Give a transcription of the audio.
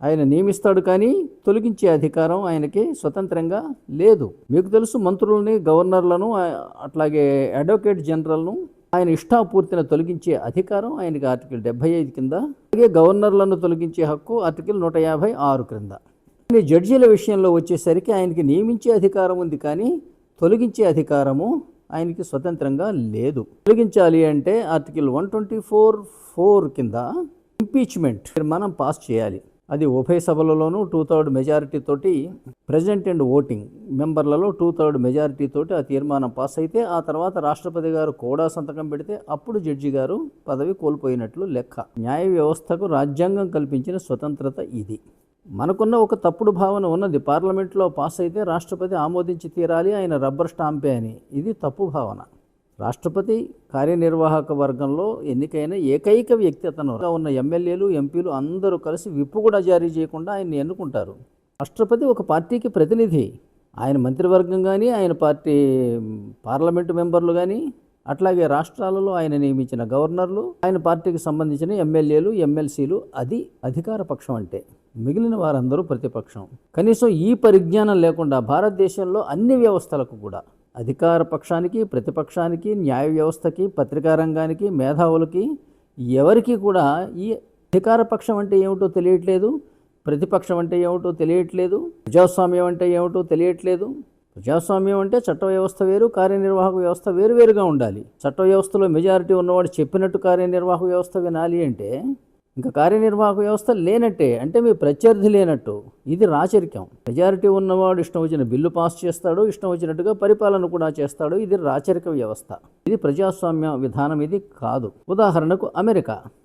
ఆయన నియమిస్తాడు కానీ తొలగించే అధికారం ఆయనకి స్వతంత్రంగా లేదు. మీకు తెలుసు, మంత్రులని, గవర్నర్లను, అట్లాగే అడ్వకేట్ జనరల్ను ఆయన ఇష్టాపూర్తిన తొలగించే అధికారం ఆయనకి ఆర్టికల్ 75 కింద, అలాగే గవర్నర్లను తొలగించే హక్కు ఆర్టికల్ 156 క్రింద. జడ్జీల విషయంలో వచ్చేసరికి ఆయనకి నియమించే అధికారం ఉంది కానీ తొలగించే అధికారము ఆయనకి స్వతంత్రంగా లేదు. తొలగించాలి అంటే ఆర్టికల్ 124(4) కింద ఇంపీచ్మెంట్ మనం పాస్ చేయాలి. అది ఉభయ సభలలోనూ 2/3 మెజారిటీ తోటి, ప్రెసిడెంట్ అండ్ ఓటింగ్ మెంబర్లలో 2/3 మెజారిటీ తోటి ఆ తీర్మానం పాస్ అయితే, ఆ తర్వాత రాష్ట్రపతి గారు కూడా సంతకం పెడితే అప్పుడు జడ్జి గారు పదవి కోల్పోయినట్లు లెక్క. న్యాయ వ్యవస్థకు రాజ్యాంగం కల్పించిన స్వతంత్రత ఇది. మనకున్న ఒక తప్పుడు భావన ఉన్నది, పార్లమెంట్లో పాస్ అయితే రాష్ట్రపతి ఆమోదించి తీరాలి, ఆయన రబ్బర్ స్టాంపే అని. ఇది తప్పు భావన. రాష్ట్రపతి కార్యనిర్వాహక వర్గంలో ఎన్నికైన ఏకైక వ్యక్తి అతను. ఉన్న ఎమ్మెల్యేలు, ఎంపీలు అందరూ కలిసి విప్పు కూడా జారీ చేయకుండా ఆయన్ని ఎన్నుకుంటారు. రాష్ట్రపతి ఒక పార్టీకి ప్రతినిధి. ఆయన మంత్రివర్గం కానీ, ఆయన పార్టీ పార్లమెంటు మెంబర్లు కానీ, అట్లాగే రాష్ట్రాలలో ఆయన నియమించిన గవర్నర్లు, ఆయన పార్టీకి సంబంధించిన ఎమ్మెల్యేలు, ఎమ్మెల్సీలు, అది అధికార పక్షం అంటే. మిగిలిన వారందరూ ప్రతిపక్షం. కనీసం ఈ పరిజ్ఞానం లేకుండా భారతదేశంలో అన్ని వ్యవస్థలకు కూడా, అధికార పక్షానికి, ప్రతిపక్షానికి, న్యాయ వ్యవస్థకి, పత్రికా రంగానికి, మేధావులకి, ఎవరికి కూడా ఈ అధికార పక్షం అంటే ఏమిటో తెలియట్లేదు, ప్రతిపక్షం అంటే ఏమిటో తెలియట్లేదు, ప్రజాస్వామ్యం అంటే ఏమిటో తెలియట్లేదు. ప్రజాస్వామ్యం అంటే చట్ట వ్యవస్థ వేరు, కార్యనిర్వాహక వ్యవస్థ వేరువేరుగా ఉండాలి. చట్ట వ్యవస్థలో మెజారిటీ ఉన్నవాడు చెప్పినట్టు కార్యనిర్వాహక వ్యవస్థ వినాలి అంటే ఇంకా కార్యనిర్వాహక వ్యవస్థ లేనట్టే, అంటే మీ ప్రత్యర్థి లేనట్టు. ఇది రాచరికం. మెజారిటీ ఉన్నవాడు ఇష్టం వచ్చిన బిల్లు పాస్ చేస్తాడు, ఇష్టం వచ్చినట్టుగా పరిపాలన కూడా చేస్తాడు. ఇది రాచరిక వ్యవస్థ. ఇది ప్రజాస్వామ్య విధానం, ఇది కాదు. ఉదాహరణకు అమెరికా.